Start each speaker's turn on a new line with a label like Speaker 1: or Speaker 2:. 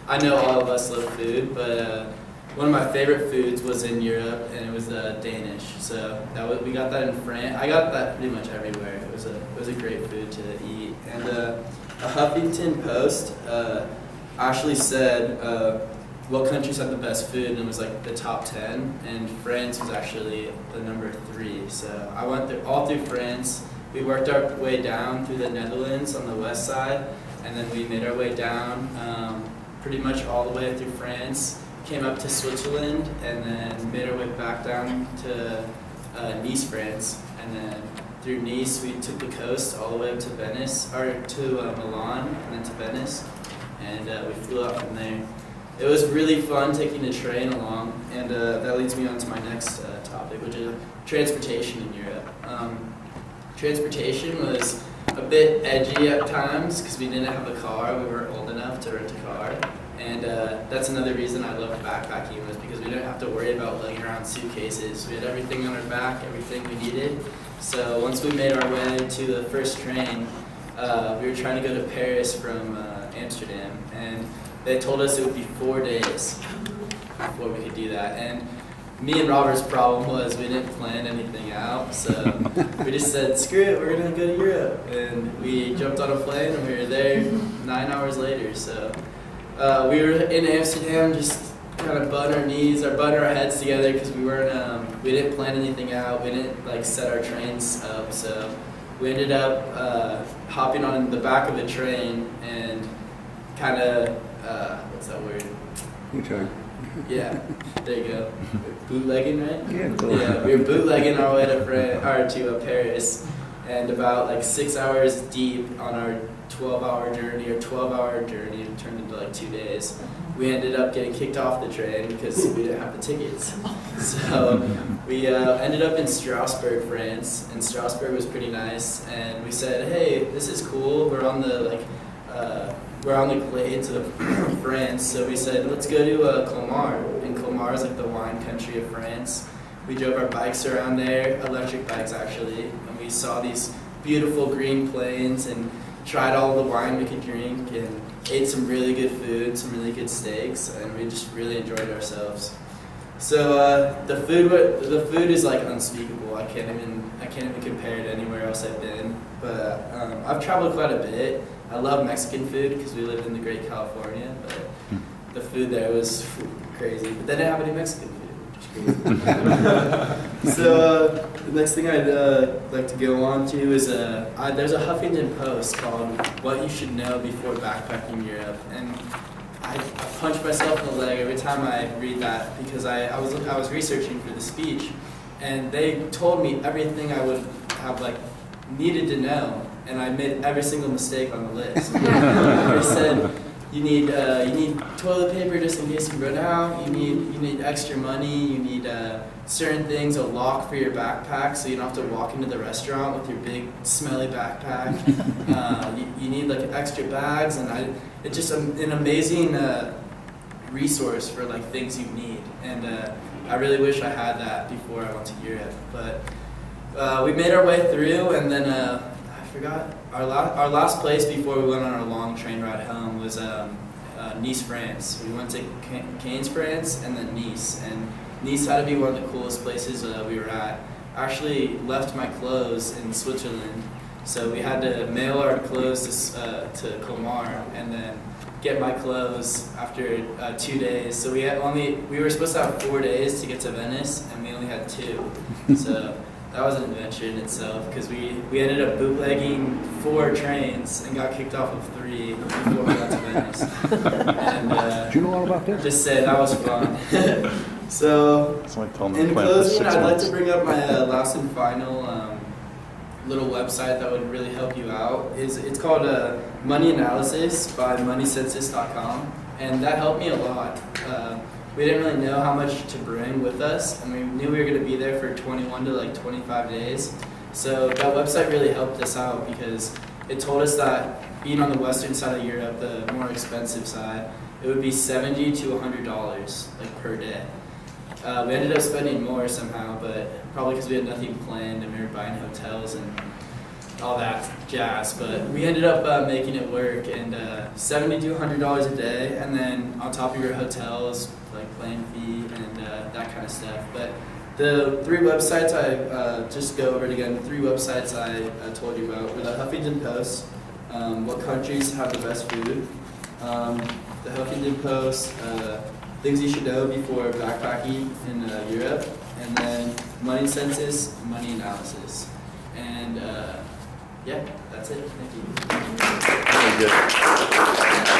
Speaker 1: I know all of us love food, but one of my favorite foods was in Europe, and it was Danish. So we got that in France. I got that pretty much everywhere. It was a great food to eat. And a Huffington Post actually said what countries had the best food, and it was like the top 10, and France was actually the number 3. So I went all through France. We worked our way down through the Netherlands on the west side, and then we made our way down pretty much all the way through France, came up to Switzerland, and then made our way back down to Nice, France, and then through Nice we took the coast all the way up to Venice, or to Milan, and then to Venice, and we flew out from there. It was really fun taking the train along, and that leads me on to my next topic, which is transportation in Europe. Transportation was a bit edgy at times because we didn't have a car. We weren't old enough to rent a car. And that's another reason I loved backpacking, was because we didn't have to worry about lugging around suitcases. We had everything on our back, everything we needed. So once we made our way to the first train, we were trying to go to Paris from Amsterdam. And they told us it would be 4 days before we could do that. And me and Robert's problem was we didn't plan anything out, so we just said, screw it, we're going to go to Europe. And we jumped on a plane, and we were there 9 hours later. So we were in Amsterdam just kind of butting our heads together because we didn't plan anything out. We didn't set our trains up, so we ended up hopping on the back of a train and kind of, what's that word?
Speaker 2: Okay.
Speaker 1: Yeah, there you go. Bootlegging, right?
Speaker 2: Yeah, cool.
Speaker 1: Yeah, we were bootlegging our way to Paris, and about 6 hours deep on our 12-hour journey, it turned into 2 days. We ended up getting kicked off the train because we didn't have the tickets. So we ended up in Strasbourg, France, and Strasbourg was pretty nice. And we said, hey, this is cool. We're on the glades of France, so we said, let's go to Colmar. And Colmar is the wine country of France. We drove our bikes around there, electric bikes actually, and we saw these beautiful green plains and tried all the wine we could drink and ate some really good food, some really good steaks, and we just really enjoyed ourselves. So the food is unspeakable. I can't even compare it to anywhere else I've been. But I've traveled quite a bit. I love Mexican food because we lived in the Great California, but the food there was crazy. But they didn't have any Mexican food, which is crazy. So the next thing I'd like to go on to is there's a Huffington Post called "What You Should Know Before Backpacking Europe," and I punch myself in the leg every time I read that because I was researching for the speech, and they told me everything I would have needed to know, and I made every single mistake on the list. They said you need toilet paper just in case you run out. You need extra money. You need certain things, a lock for your backpack so you don't have to walk into the restaurant with your big smelly backpack. You need extra bags, and it's just an amazing resource for things you need. And I really wish I had that before I went to Europe. But we made our way through, and then I forgot our last place before we went on our long train ride home was Nice, France. We went to Cannes, France, and then Nice. And Nice had to be one of the coolest places we were at. I actually left my clothes in Switzerland, so we had to mail our clothes to Colmar and then get my clothes after 2 days. So we were supposed to have 4 days to get to Venice, and we only had 2. So that was an adventure in itself because we ended up bootlegging 4 trains and got kicked off of 3 before we got to Venice. And
Speaker 2: Do you know all about this?
Speaker 1: just say that was fun. So in closing, I'd like to bring up my last and final little website that would really help you out. It's called Money Analysis by moneycensus.com, and that helped me a lot. We didn't really know how much to bring with us, and we knew we were going to be there for 21 to 25 days. So that website really helped us out because it told us that being on the western side of Europe, the more expensive side, it would be $70 to $100 per day. We ended up spending more somehow, but probably because we had nothing planned and we were buying hotels and all that jazz. But we ended up making it work, and $70 to $100 a day, and then on top of your hotels, like plane fee and that kind of stuff. But the 3 websites I just go over it again. The 3 websites I told you about were the Huffington Post, what countries have the best food, the Huffington Post, things you should know before backpacking in Europe, and then money census, money analysis. And yeah, that's it. Thank you.
Speaker 2: Very good.